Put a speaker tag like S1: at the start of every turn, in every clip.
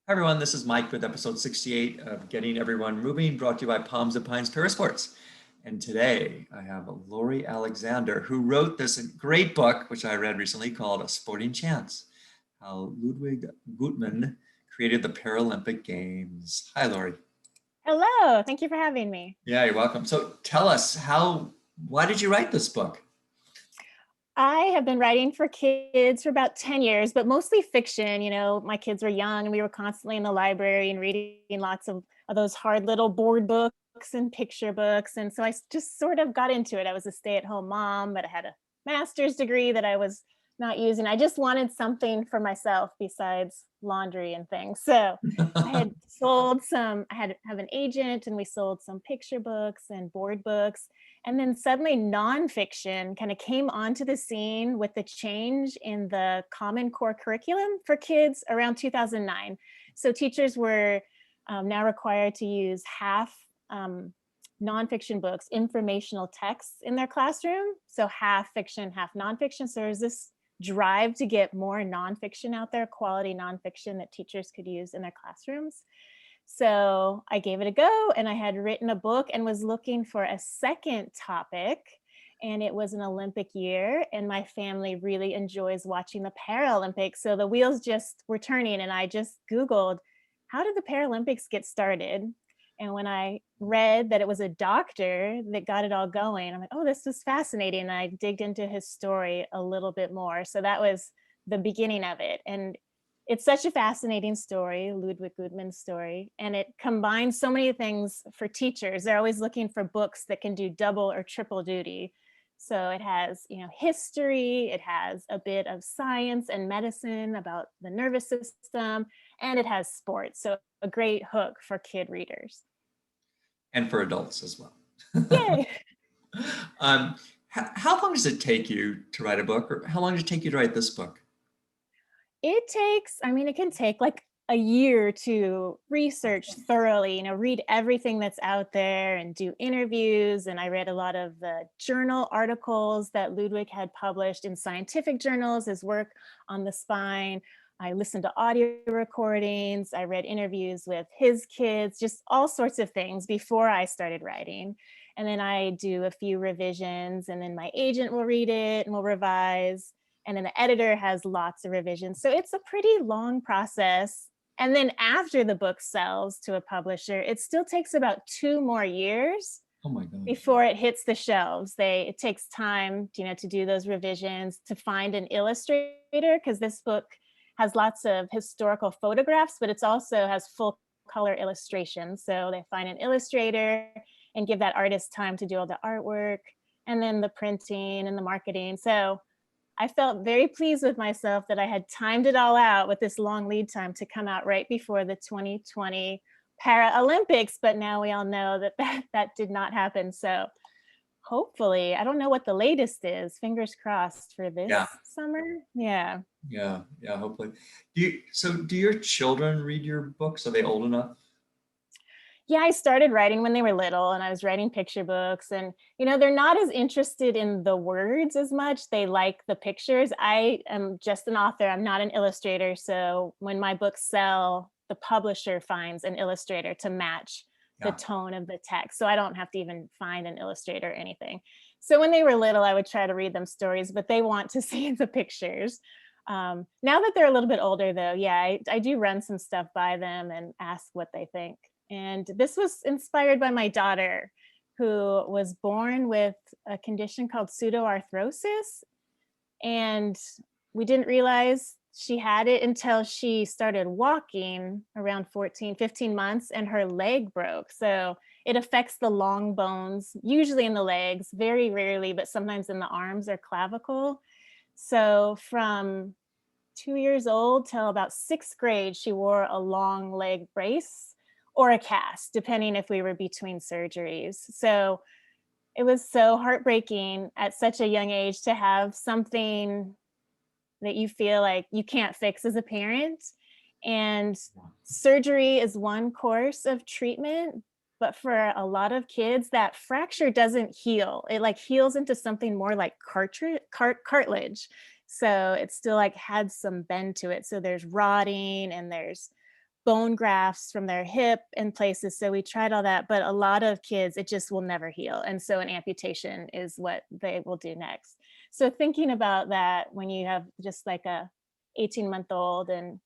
S1: Hi everyone, this is Mike with episode 68 of Getting Everyone Moving, brought to you by Palms and Pines Parasports. And today I have Lori Alexander, who wrote this great book, which I read recently, called A Sporting Chance, How Ludwig Gutmann Created the Paralympic Games. Hi, Lori.
S2: Hello, thank you for having me.
S1: Yeah, you're welcome. So tell us why did you write this book?
S2: I have been writing for kids for about 10 years, but mostly fiction. My kids were young and we were constantly in the library and reading lots of those hard little board books and picture books. And so just sort of got into it. I was a stay-at-home mom, but I had a master's degree that I was not using. I just wanted something for myself besides laundry and things. So I had to have an agent and we sold some picture books and board books. And then suddenly nonfiction kind of came onto the scene with the change in the Common Core curriculum for kids around 2009. So teachers were now required to use half nonfiction books, informational texts in their classroom. So half fiction, half nonfiction. So there's this drive to get more nonfiction out there, quality nonfiction that teachers could use in their classrooms. So I gave it a go and I had written a book and was looking for a second topic. And it was an Olympic year, and my family really enjoys watching the Paralympics. So the wheels just were turning, and I just Googled, how did the Paralympics get started? And when I read that it was a doctor that got it all going, I'm like, oh, this was fascinating. And I digged into his story a little bit more. So that was the beginning of it. And it's such a fascinating story, Ludwig Gutmann's story, and it combines so many things for teachers. They're always looking for books that can do double or triple duty. So it has, history, it has a bit of science and medicine about the nervous system, and it has sports. So a great hook for kid readers.
S1: And for adults as well.
S2: Yay!
S1: How long does it take you to write a book, or how long did it take you to write this book?
S2: It can take like a year to research thoroughly, read everything that's out there and do interviews. And I read a lot of the journal articles that Ludwig had published in scientific journals, his work on the spine. I listened to audio recordings. I read interviews with his kids, just all sorts of things before I started writing. And then I do a few revisions, and then my agent will read it and will revise, and then the editor has lots of revisions. So it's a pretty long process. And then after the book sells to a publisher, it still takes about 2 more years
S1: Oh my God.
S2: before it hits the shelves. It takes time, to do those revisions, to find an illustrator, because this book has lots of historical photographs, but it's also has full color illustrations. So they find an illustrator and give that artist time to do all the artwork and then the printing and the marketing. So I felt very pleased with myself that I had timed it all out with this long lead time to come out right before the 2020 Paralympics, but now we all know that that did not happen. So hopefully, I don't know what the latest is. Fingers crossed for
S1: Yeah,
S2: this summer. Yeah.
S1: yeah, hopefully. Do your children read your books? Are they old enough?
S2: Yeah, I started writing when they were little, and I was writing picture books, and they're not as interested in the words as much. They like the pictures. I am just an author. I'm not an illustrator. So when my books sell, the publisher finds an illustrator to match the
S1: Yeah.
S2: tone of the text. So I don't have to even find an illustrator or anything. So when they were little, I would try to read them stories, but they want to see the pictures. Now that they're a little bit older, though, yeah, I do run some stuff by them and ask what they think. And this was inspired by my daughter, who was born with a condition called pseudoarthrosis. And we didn't realize she had it until she started walking around 14, 15 months, and her leg broke. So it affects the long bones, usually in the legs, very rarely, but sometimes in the arms or clavicle. So from 2 years old till about sixth grade, she wore a long leg brace or a cast, depending if we were between surgeries. So it was so heartbreaking at such a young age to have something that you feel like you can't fix as a parent. And surgery is one course of treatment, but for a lot of kids, that fracture doesn't heal. It like heals into something more like cartilage. So it's still like had some bend to it. So there's rotting and there's bone grafts from their hip and places. So we tried all that, but a lot of kids, it just will never heal. And so an amputation is what they will do next. So thinking about that when you have just like a 18-month-old and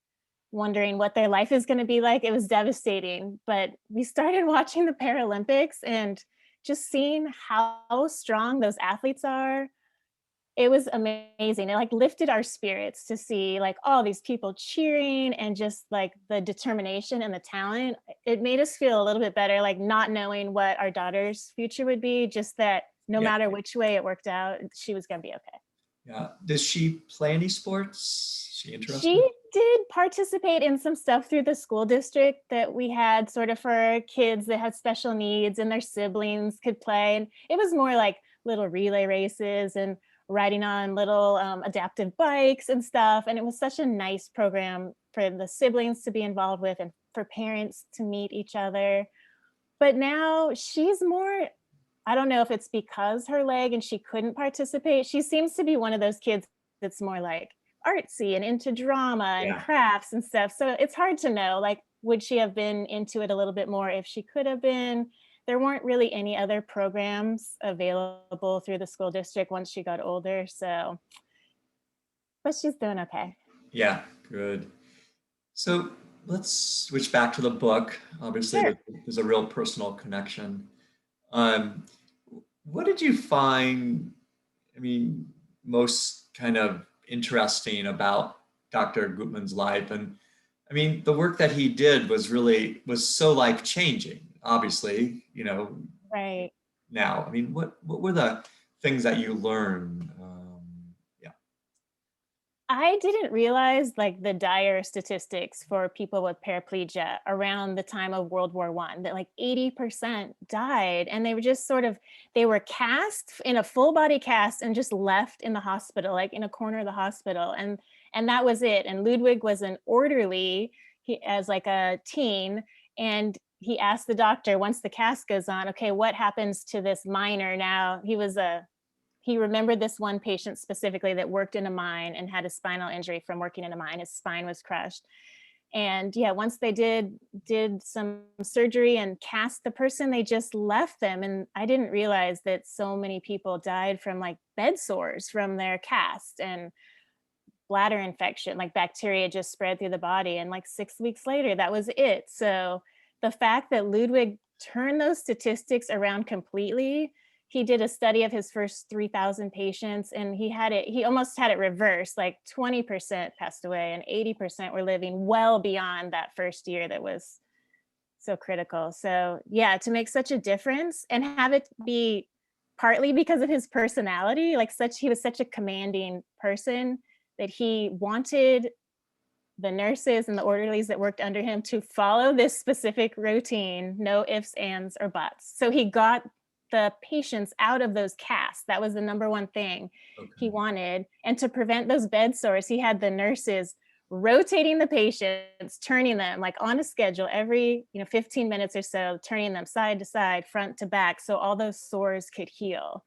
S2: wondering what their life is going to be like, it was devastating. But we started watching the Paralympics and just seeing how strong those athletes are, it was amazing. It, like, lifted our spirits to see, like, all these people cheering and just, like, the determination and the talent. It made us feel a little bit better, like, not knowing what our daughter's future would be, just that no
S1: Yeah.
S2: matter which way it worked out, she was gonna be okay.
S1: Yeah. Does she play any sports? Is she interested?
S2: She did participate in some stuff through the school district that we had sort of for kids that had special needs and their siblings could play. And it was more like little relay races and riding on little adaptive bikes and stuff. And it was such a nice program for the siblings to be involved with and for parents to meet each other. But now she's more, I don't know if it's because her leg and she couldn't participate. She seems to be one of those kids that's more like artsy and into drama and
S1: Yeah.
S2: crafts and stuff. So it's hard to know, like, would she have been into it a little bit more if she could have been? There weren't really any other programs available through the school district once she got older. So, but she's doing okay.
S1: Yeah. Good. So let's switch back to the book. Obviously,
S2: Sure.
S1: there's a real personal connection. Um, what did you find, I mean, most kind of interesting about Dr. Gutman's life? And I mean, the work that he did was so life changing, obviously,
S2: Right.
S1: now. I mean, what were the things that you learned? Yeah.
S2: I didn't realize like the dire statistics for people with paraplegia around the time of World War One, that like 80% died and they were just sort of, they were cast in a full body cast and just left in the hospital, like in a corner of the hospital. And that was it. And Ludwig was an orderly, as like a teen, and he asked the doctor once the cast goes on, okay, what happens to this miner now? He remembered this one patient specifically that worked in a mine and had a spinal injury from working in a mine. His spine was crushed. And yeah, once they did some surgery and cast the person, they just left them. And I didn't realize that so many people died from like bed sores from their cast and bladder infection, like bacteria just spread through the body. And like 6 weeks later, that was it. So the fact that Ludwig turned those statistics around completely, he did a study of his first 3,000 patients and he almost had it reversed, like 20% passed away and 80% were living well beyond that first year that was so critical. So yeah, to make such a difference and have it be partly because of his personality, like he was such a commanding person that he wanted the nurses and the orderlies that worked under him to follow this specific routine, no ifs, ands, or buts. So he got the patients out of those casts. That was the number one thing he
S1: Okay.
S2: wanted. And to prevent those bed sores, he had the nurses rotating the patients, turning them like on a schedule every 15 minutes or so, turning them side to side, front to back, so all those sores could heal.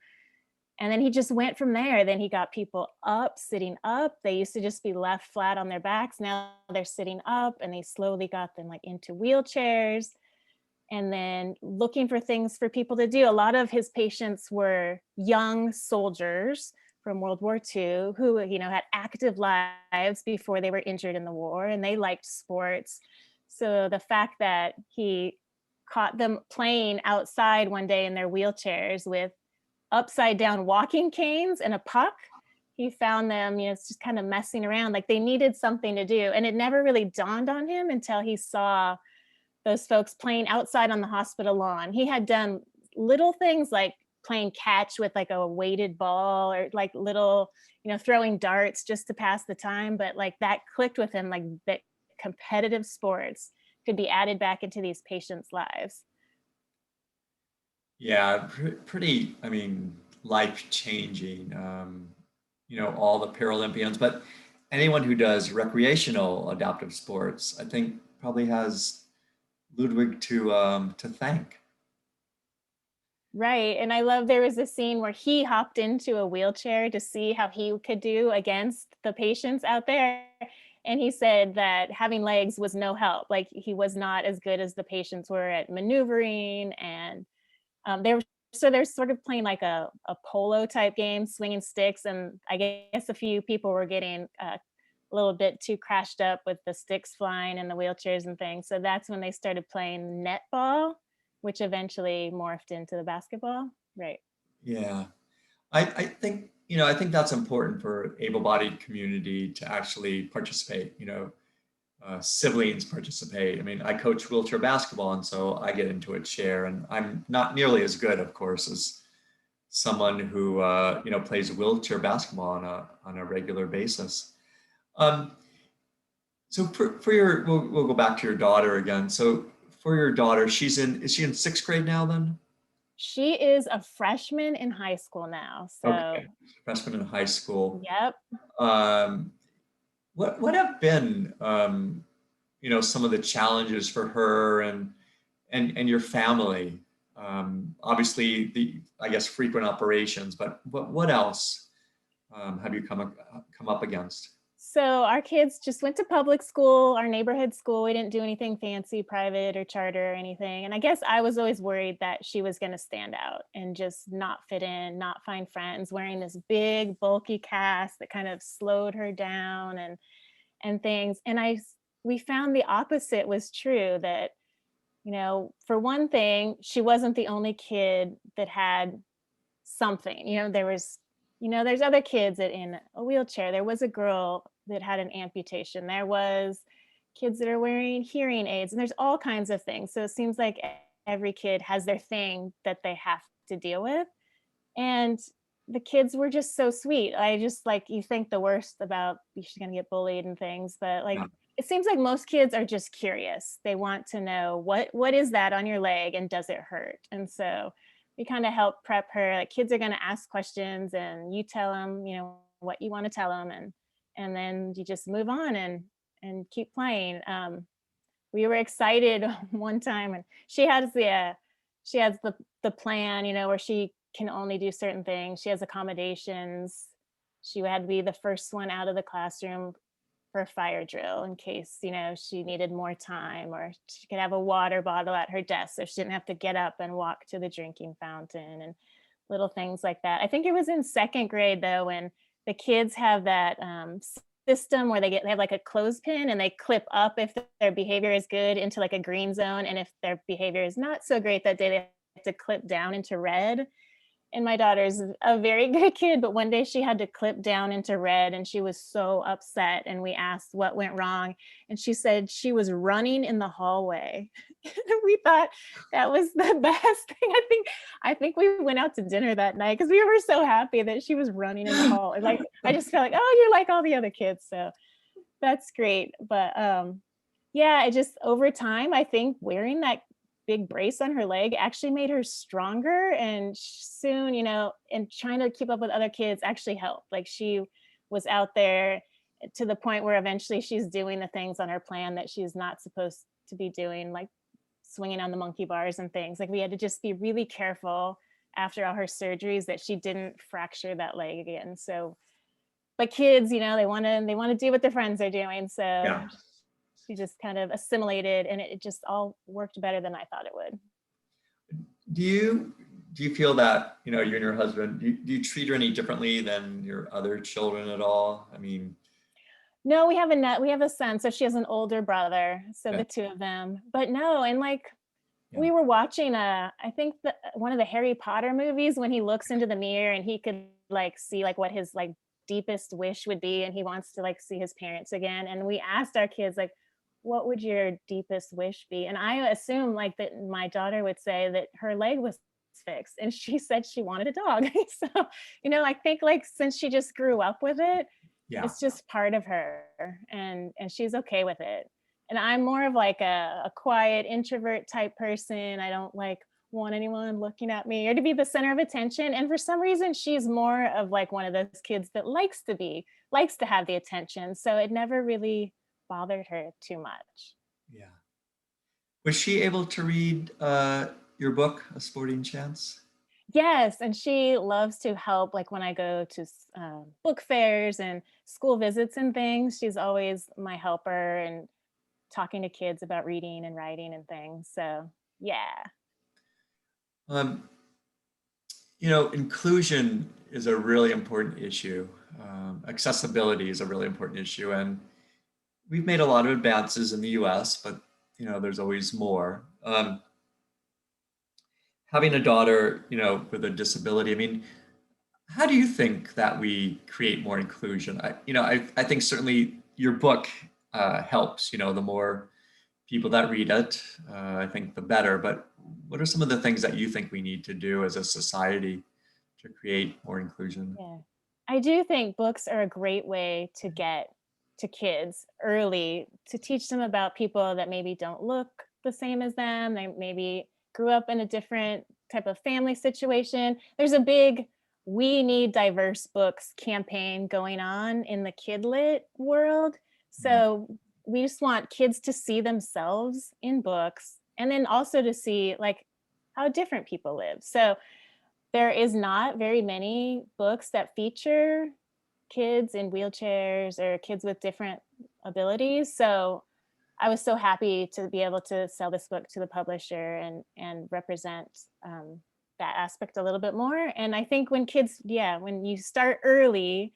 S2: And then he just went from there. Then he got people up, sitting up. They used to just be left flat on their backs. Now they're sitting up and they slowly got them like into wheelchairs and then looking for things for people to do. A lot of his patients were young soldiers from World War II who, had active lives before they were injured in the war and they liked sports. So the fact that he caught them playing outside one day in their wheelchairs with upside down walking canes and a puck. He found them, just kind of messing around, like they needed something to do. And it never really dawned on him until he saw those folks playing outside on the hospital lawn. He had done little things like playing catch with like a weighted ball or like little, throwing darts just to pass the time. But like that clicked with him, like that competitive sports could be added back into these patients' lives.
S1: Yeah, pretty, I mean, life changing, all the Paralympians, but anyone who does recreational adaptive sports, I think probably has Ludwig to thank.
S2: Right. And I love there was a scene where he hopped into a wheelchair to see how he could do against the patients out there. And he said that having legs was no help. Like he was not as good as the patients were at maneuvering, and they were so they're sort of playing like a polo type game, swinging sticks, and I guess a few people were getting a little bit too crashed up with the sticks flying and the wheelchairs and things. So that's when they started playing netball, which eventually morphed into the basketball. Right.
S1: Yeah. I think, I think that's important for able-bodied community to actually participate, siblings participate. I mean, I coach wheelchair basketball, and so I get into it share, and I'm not nearly as good, of course, as someone who, plays wheelchair basketball on a regular basis. Um, so for your, we'll go back to your daughter again. So for your daughter, is she in sixth grade now then?
S2: She is a freshman in high school now. So,
S1: Okay, freshman in high school.
S2: yep.
S1: Um, what have been some of the challenges for her and your family? Obviously the I guess frequent operations, but what else have you come up against?
S2: So our kids just went to public school, our neighborhood school. We didn't do anything fancy, private or charter or anything. And I guess I was always worried that she was going to stand out and just not fit in, not find friends, wearing this big, bulky cast that kind of slowed her down and things. And we found the opposite was true, that for one thing, she wasn't the only kid that had something. There's other kids that in a wheelchair. There was a girl that had an amputation. There was kids that are wearing hearing aids, and there's all kinds of things. So it seems like every kid has their thing that they have to deal with. And the kids were just so sweet. I just like, you think the worst about she's going to get bullied and things, but like
S1: Yeah,
S2: it seems like most kids are just curious. They want to know what is that on your leg and does it hurt? And so we kind of help prep her. Like kids are going to ask questions, and you tell them, what you want to tell them, and then you just move on and keep playing. We were excited one time, and she has the plan, where she can only do certain things. She has accommodations. She had to be the first one out of the classroom for a fire drill in case, she needed more time, or she could have a water bottle at her desk so she didn't have to get up and walk to the drinking fountain, and little things like that. I think it was in second grade though, when the kids have that system where they have like a clothespin, and they clip up if their behavior is good into like a green zone, and if their behavior is not so great that day, they have to clip down into red. And my daughter's a very good kid, but one day she had to clip down into red, and she was so upset. And we asked what went wrong. And she said she was running in the hallway. We thought that was the best thing. I think we went out to dinner that night because we were so happy that she was running in the hall. And like I just felt like, oh, you're like all the other kids. So that's great. But yeah, it just over time, I think wearing that big brace on her leg actually made her stronger, and soon, and trying to keep up with other kids actually helped. Like she was out there to the point where eventually she's doing the things on her plan that she's not supposed to be doing, like swinging on the monkey bars and things. Like we had to just be really careful after all her surgeries that she didn't fracture that leg again. So but kids, they want to do what their friends are doing. So
S1: yeah.
S2: she just kind of assimilated, and it just all worked better than I thought it would.
S1: Do you feel that you and your husband, do you treat her any differently than your other children at all? I mean,
S2: No, we have a son, so she has an older brother, so
S1: yeah,
S2: the two of them. But no, and like
S1: yeah,
S2: we were watching I think one of the Harry Potter movies, when he looks into the mirror and he could like see like what his like deepest wish would be, and he wants to like see his parents again. And we asked our kids like, what would your deepest wish be? And I assume like that my daughter would say that her leg was fixed, and she said she wanted a dog. So, I think like since she just grew up with it,
S1: yeah.
S2: it's just part of her, and she's okay with it. And I'm more of like a quiet introvert type person. I don't like want anyone looking at me or to be the center of attention. And for some reason, she's more of like one of those kids that likes to have the attention. So it never really bothered her too much.
S1: Yeah. Was she able to read your book, A Sporting Chance?
S2: Yes, and she loves to help, like, when I go to book fairs and school visits and things, she's always my helper and talking to kids about reading and writing and things, so, yeah.
S1: Um, inclusion is a really important issue. Accessibility is a really important issue, and we've made a lot of advances in the U.S., but there's always more. Having a daughter, with a disability, I mean, how do you think that we create more inclusion? I think certainly your book helps. The more people that read it, I think the better. But what are some of the things that you think we need to do as a society to create more inclusion?
S2: Yeah. I do think books are a great way to get to kids early to teach them about people that maybe don't look the same as them. They maybe grew up in a different type of family situation. There's a big "We Need Diverse Books" campaign going on in the kidlit world.
S1: Mm.
S2: So we just want kids to see themselves in books and then also to see like how different people live. So there is not very many books that feature kids in wheelchairs or kids with different abilities, so I was so happy to be able to sell this book to the publisher and represent, that aspect a little bit more, and I think when kids yeah, when you start early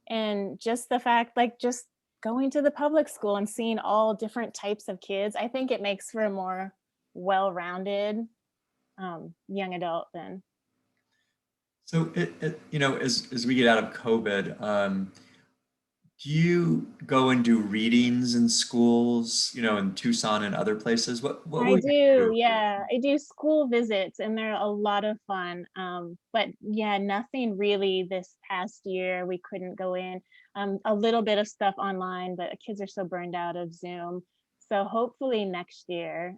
S2: and just the fact like, just going to the public school and seeing all different types of kids, I think it makes for a more well-rounded, young adult then.
S1: So as we get out of COVID, do you go and do readings in schools, in Tucson and other places? What
S2: I
S1: will you
S2: do,
S1: do?
S2: yeah. I do school visits and they're a lot of fun. But yeah, nothing really this past year. We couldn't go in. A little bit of stuff online, but kids are so burned out of Zoom. So hopefully next year.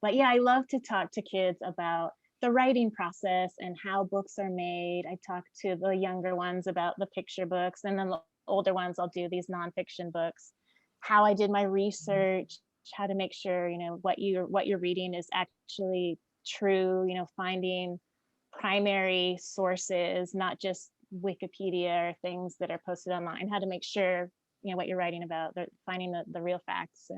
S2: But yeah, I love to talk to kids about the writing process and how books are made. I talk to the younger ones about the picture books, and then the older ones, I'll do these nonfiction books, how I did my research, how to make sure what you're reading is actually true. Finding primary sources, not just Wikipedia or things that are posted online. How to make sure what you're writing about, finding the real facts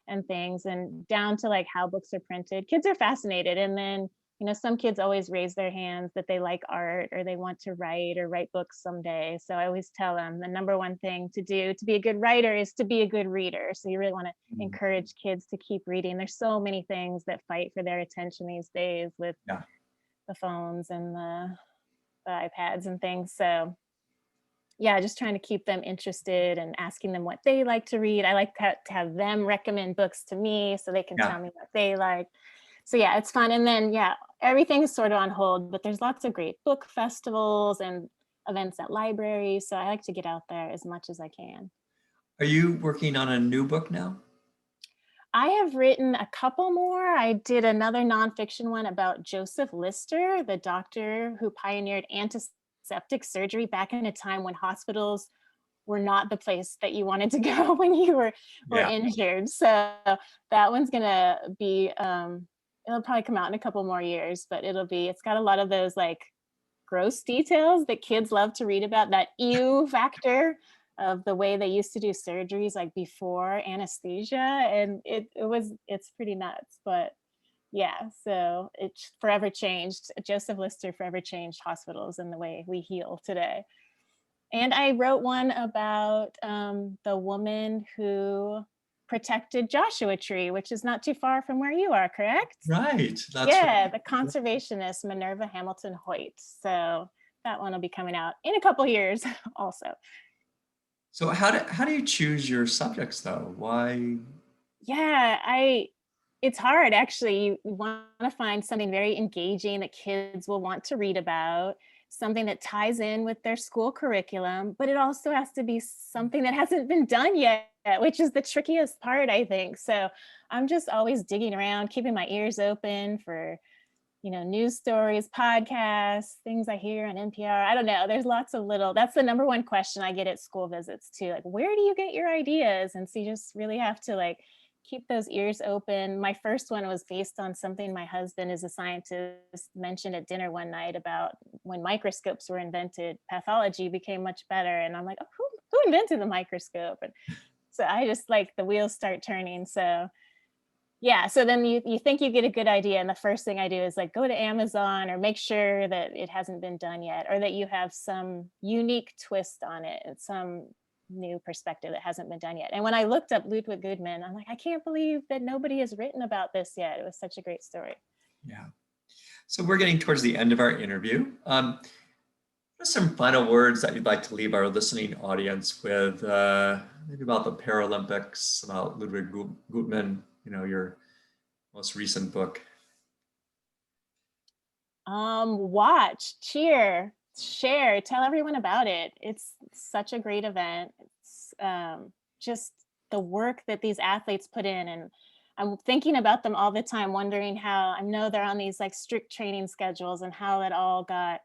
S2: and things and down to like how books are printed. Kids are fascinated. And then, some kids always raise their hands that they like art or they want to write or write books someday. So I always tell them the number one thing to do to be a good writer is to be a good reader. So you really want to
S1: Mm.
S2: encourage kids to keep reading. There's so many things that fight for their attention these days with
S1: Yeah.
S2: the phones and the iPads and things. So yeah, just trying to keep them interested and asking them what they like to read. I like to have them recommend books to me so they can
S1: Yeah.
S2: tell me what they like. So yeah, it's fun. And then yeah, everything is sort of on hold, but there's lots of great book festivals and events at libraries. So I like to get out there as much as I can.
S1: Are you working on a new book now?
S2: I have written a couple more. I did another nonfiction one about Joseph Lister, the doctor who pioneered antiseptic surgery back in a time when hospitals were not the place that you wanted to go when you were
S1: Yeah.
S2: injured. So that one's gonna be it'll probably come out in a couple more years, but it's got a lot of those like gross details that kids love to read about, that ew factor of the way they used to do surgeries like before anesthesia. And it's pretty nuts. But yeah, so it's forever changed. Joseph Lister forever changed hospitals and the way we heal today. And I wrote one about, the woman who protected Joshua Tree, which is not too far from where you are, correct?
S1: Right. That's
S2: Yeah,
S1: right.
S2: the conservationist Minerva Hamilton Hoyt. So that one will be coming out in a couple years also.
S1: So how do you choose your subjects though? Why?
S2: Yeah, it's hard actually. You want to find something very engaging that kids will want to read about, something that ties in with their school curriculum, but it also has to be something that hasn't been done yet, which is the trickiest part, I think. So I'm just always digging around, keeping my ears open for, news stories, podcasts, things I hear on NPR. I don't know. There's lots of that's the number one question I get at school visits too. Like, where do you get your ideas? And so you just really have to like keep those ears open. My first one was based on something my husband, is a scientist, mentioned at dinner one night about when microscopes were invented, pathology became much better. And I'm like, oh, who invented the microscope? And so I just like the wheels start turning. So yeah, so then you think you get a good idea, and the first thing I do is like go to Amazon or make sure that it hasn't been done yet, or that you have some unique twist on it and some new perspective that hasn't been done yet. And when I looked up Ludwig Goodman, I'm like, I can't believe that nobody has written about this yet. It was such a great story.
S1: Yeah. So we're getting towards the end of our interview. What are some final words that you'd like to leave our listening audience with, maybe about the Paralympics, about Ludwig Gutmann, your most recent book?
S2: Watch, cheer, share, tell everyone about it. It's such a great event. It's just the work that these athletes put in, and I'm thinking about them all the time, wondering how, I know they're on these like strict training schedules, and how it all got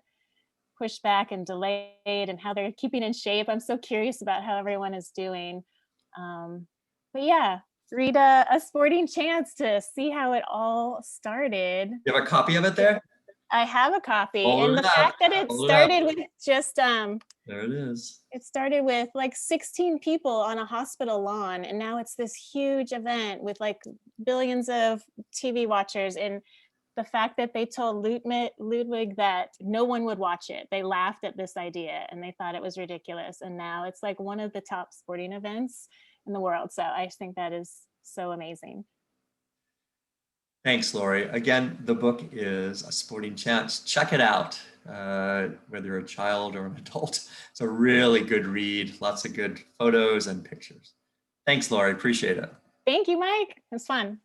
S2: pushed back and delayed, and how they're keeping in shape. I'm so curious about how everyone is doing. But yeah, read a Sporting Chance to see how it all started.
S1: You have a copy of it there?
S2: I have a copy,
S1: Hold
S2: and
S1: it
S2: the
S1: up.
S2: fact that it
S1: Hold it up.
S2: started with just
S1: There it is.
S2: it started with like 16 people on a hospital lawn, and now it's this huge event with like billions of TV watchers. And the fact that they told Ludwig that no one would watch it. They laughed at this idea and they thought it was ridiculous. And now it's like one of the top sporting events in the world. So I just think that is so amazing.
S1: Thanks, Lori. Again, the book is A Sporting Chance. Check it out, whether you're a child or an adult. It's a really good read, lots of good photos and pictures. Thanks, Lori. Appreciate it.
S2: Thank you, Mike. It was fun.